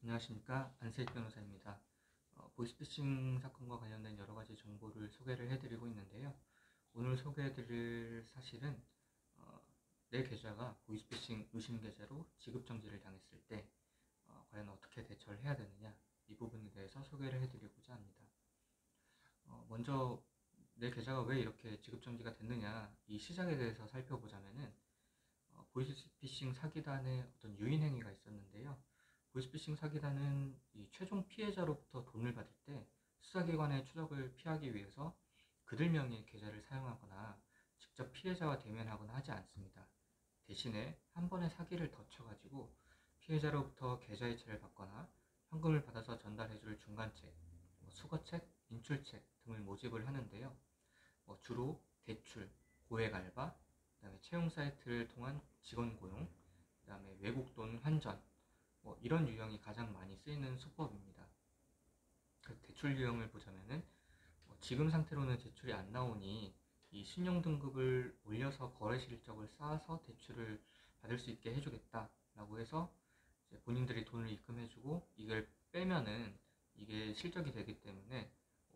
안녕하십니까, 안세익 변호사입니다. 보이스피싱 사건과 관련된 여러 가지 정보를 소개를 해드리고 있는데요. 오늘 소개해드릴 사실은 내 계좌가 보이스피싱 의심 계좌로 지급정지를 당했을 때 과연 어떻게 대처를 해야 되느냐, 이 부분에 대해서 소개를 해드리고자 합니다. 먼저 내 계좌가 왜 이렇게 지급정지가 됐느냐, 이 시작에 대해서 살펴보자면은 보이스피싱 사기단의 어떤 유인 행위가 있었는데요. 보이스피싱 사기단은 이 최종 피해자로부터 돈을 받을 때 수사기관의 추적을 피하기 위해서 그들 명의의 계좌를 사용하거나 직접 피해자와 대면하거나 하지 않습니다. 대신에 한 번의 사기를 더 쳐가지고 피해자로부터 계좌이체를 받거나 현금을 받아서 전달해줄 중간책, 수거책, 인출책 등을 모집을 하는데요. 주로 대출, 고액 알바, 그다음에 채용 사이트를 통한 직원 고용, 그다음에 외국 돈 환전, 이런 유형이 가장 많이 쓰이는 수법입니다. 그 대출 유형을 보자면은 지금 상태로는 대출이 안 나오니 이 신용 등급을 올려서 거래 실적을 쌓아서 대출을 받을 수 있게 해주겠다라고 해서 이제 본인들이 돈을 입금해주고 이걸 빼면은 이게 실적이 되기 때문에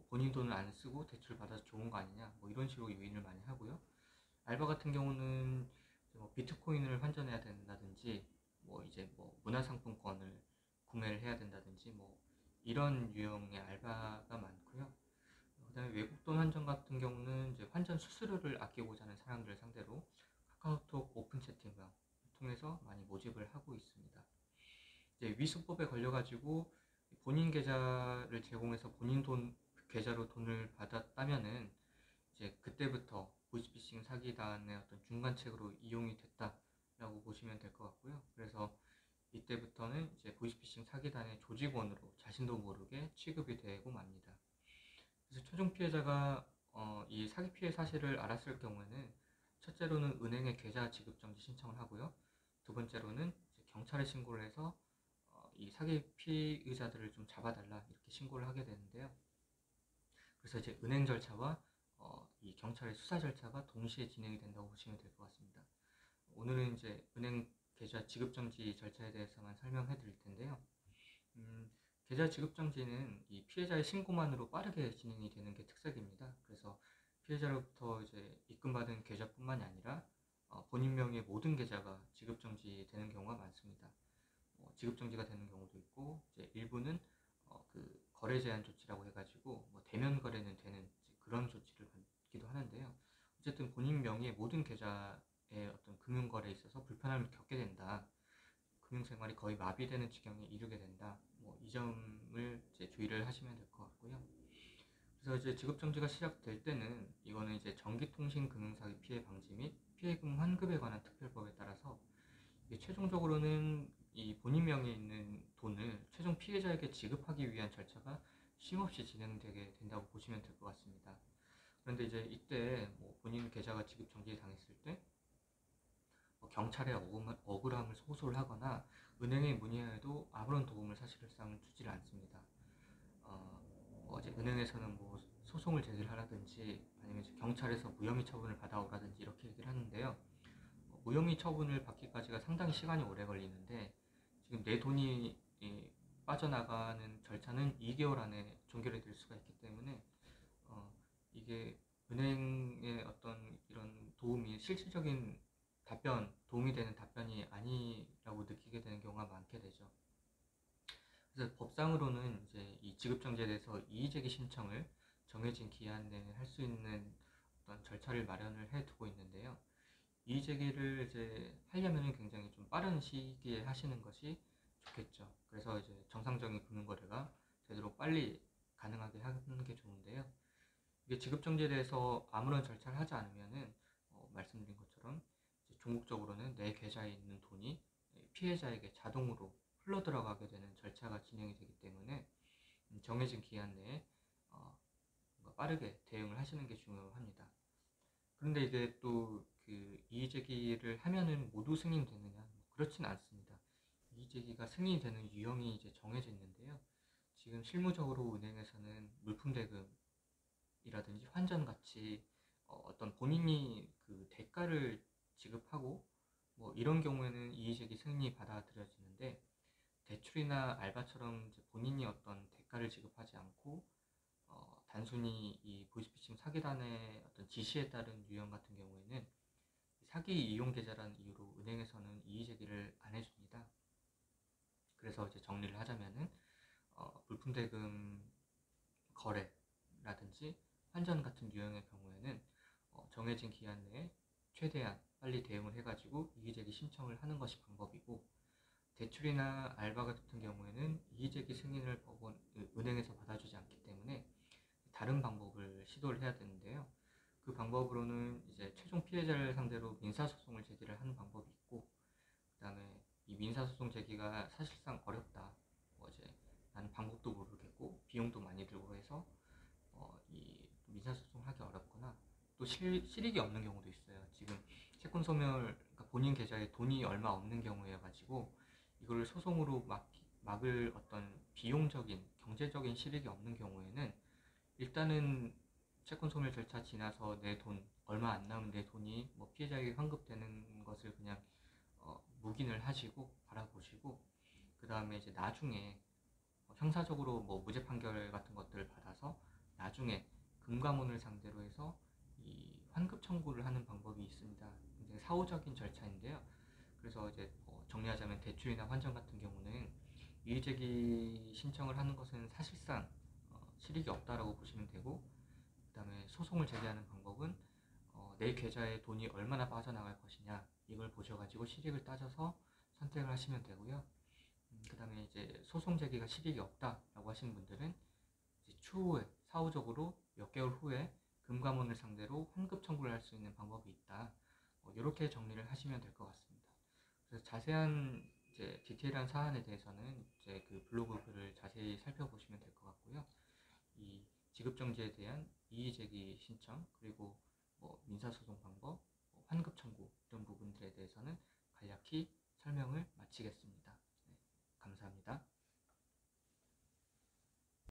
본인 돈을 안 쓰고 대출 받아서 좋은 거 아니냐, 이런 식으로 유인을 많이 하고요. 알바 같은 경우는 비트코인을 환전해야 된다든지 문화상품권을 구매를 해야 된다든지 이런 유형의 알바가 많고요. 그다음에 외국돈 환전 같은 경우는 이제 환전 수수료를 아끼고자 하는 사람들을 상대로 카카오톡 오픈 채팅방 통해서 많이 모집을 하고 있습니다. 이제 위수법에 걸려가지고 본인 계좌를 제공해서 본인 계좌로 돈을 받았다면은 이제 그때부터 보이스피싱 사기단의 어떤 중간책으로 이용이 됐다라고 보시면 될 것 같고요. 그래서 이때부터는 이제 보이스피싱 사기단의 조직원으로 자신도 모르게 취급이 되고 맙니다. 그래서 최종 피해자가 이 사기 피해 사실을 알았을 경우에는 첫째로는 은행에 계좌 지급 정지 신청을 하고요. 두 번째로는 경찰에 신고를 해서 이 사기 피의자들을 좀 잡아달라 이렇게 신고를 하게 되는데요. 그래서 이제 은행 절차와 이 경찰의 수사 절차가 동시에 진행이 된다고 보시면 될 것 같습니다. 오늘은 이제 은행 계좌 지급정지 절차에 대해서만 설명해 드릴 텐데요. 계좌 지급정지는 이 피해자의 신고만으로 빠르게 진행이 되는 게 특색입니다. 그래서 피해자로부터 이제 입금받은 계좌뿐만이 아니라 본인 명의의 모든 계좌가 지급정지되는 경우가 많습니다. 지급정지가 되는 경우도 있고, 이제 일부는 그 거래 제한 조치라고 해가지고 대면 거래는 되는 그런 조치를 받기도 하는데요. 어쨌든 본인 명의의 모든 계좌의 어떤 금융 거래에 있어서 불편함을 겪게 된다, 금융생활이 거의 마비되는 지경에 이르게 된다, 이 점을 이제 주의를 하시면 될 것 같고요. 그래서 이제 지급정지가 시작될 때는 이거는 이제 전기통신금융사기 피해 방지 및 피해금 환급에 관한 특별법에 따라서 최종적으로는 이 본인 명의에 있는 돈을 최종 피해자에게 지급하기 위한 절차가 쉼없이 진행되게 된다고 보시면 될 것 같습니다. 그런데 이제 이때 본인 계좌가 지급 정지 당했을 때 경찰에 억울함을 호소를 하거나 은행에 문의해도 아무런 도움을 사실상 주지를 않습니다. 이제 은행에서는 소송을 제기하라든지 아니면 경찰에서 무혐의 처분을 받아오라든지 이렇게 얘기를 하는데요. 무혐의 처분을 받기까지가 상당히 시간이 오래 걸리는데 지금 내 돈이 빠져나가는 절차는 2개월 안에 종결이 될 수가 있기 때문에 이게 은행의 어떤 이런 도움이 실질적인 도움이 되는 답변이 아니라고 느끼게 되는 경우가 많게 되죠. 그래서 법상으로는 이제 이 지급정지에 대해서 이의제기 신청을 정해진 기한 내에 할 수 있는 어떤 절차를 마련을 해 두고 있는데요. 이의제기를 이제 하려면 굉장히 좀 빠른 시기에 하시는 것이 좋겠죠. 그래서 이제 정상적인 금융거래가 제대로 빨리 가능하게 하는 게 좋은데요. 이게 지급정지에 대해서 아무런 절차를 하지 않으면은 말씀드린 것처럼 이제 종국적으로는 내 계좌에 있는 돈이 피해자에게 자동으로 흘러 들어가게 되는 절차가 진행이 되기 때문에 정해진 기한 내에 빠르게 대응을 하시는 게 중요합니다. 그런데 이게 또 그 이의제기를 하면은 모두 승인되느냐? 그렇진 않습니다. 이의제기가 승인되는 유형이 이제 정해져 있는데요. 지금 실무적으로 은행에서는 물품 대금이라든지 환전 같이 어떤 본인이 그 대가를 지급하고 이런 경우에는 이의제기 승인이 받아들여지는데, 대출이나 알바처럼 이제 본인이 어떤 대가를 지급하지 않고 단순히 이 보이스피싱 사기단의 어떤 지시에 따른 유형 같은 경우에는 사기 이용 계좌라는 이유로 은행에서는 이의 제기를 안 해줍니다. 그래서 이제 정리를 하자면은 불품 대금 거래라든지 환전 같은 유형의 경우에는 정해진 기한 내에 최대한 빨리 대응을 해가지고 이의 제기 신청을 하는 것이 방법이고, 대출이나 알바 같은 경우에는 이의 제기 승인을 은행에서 받아주지 않기 때문에 다른 방법을 시도를 해야 되는데요. 그 방법으로는 이제 최종 피해자를 상대로 민사소송을 제기를 하는 방법이 있고, 그 다음에 이 민사소송 제기가 사실상 어렵다. 이제 나는 방법도 모르겠고 비용도 많이 들고 해서 이 민사소송 하기 어렵거나 또 실익이 없는 경우도 있어요. 지금 채권 소멸, 그러니까 본인 계좌에 돈이 얼마 없는 경우여 가지고 이걸 소송으로 막을 어떤 비용적인 경제적인 실익이 없는 경우에는 일단은 채권 소멸 절차 지나서 내 돈 얼마 안 남은 내 돈이 뭐 피해자에게 환급되는 것을 그냥 묵인을 하시고 바라보시고, 그 다음에 이제 나중에 형사적으로 뭐 무죄 판결 같은 것들을 받아서 나중에 금감원을 상대로 해서 이 환급 청구를 하는 방법이 있습니다. 굉장히 사후적인 절차인데요. 그래서 이제 정리하자면 대출이나 환전 같은 경우는 이의제기 신청을 하는 것은 사실상 실익이 없다라고 보시면 되고, 그 다음에 소송을 제기하는 방법은 내 계좌에 돈이 얼마나 빠져나갈 것이냐 이걸 보셔가지고 실익을 따져서 선택을 하시면 되고요. 그 다음에 이제 소송 제기가 실익이 없다라고 하시는 분들은 이제 추후에 사후적으로 몇 개월 후에 금감원을 상대로 환급 청구를 할 수 있는 방법이 있다. 이렇게 정리를 하시면 될 것 같습니다. 그래서 자세한 이제 디테일한 사안에 대해서는 이제 그 블로그 글을 자세히 살펴보시면 될 것 같고요. 이 지급정지에 대한 이의제기 신청, 그리고 뭐 민사소송 방법, 환급 청구 이런 부분들에 대해서는 간략히 설명을 마치겠습니다. 네, 감사합니다.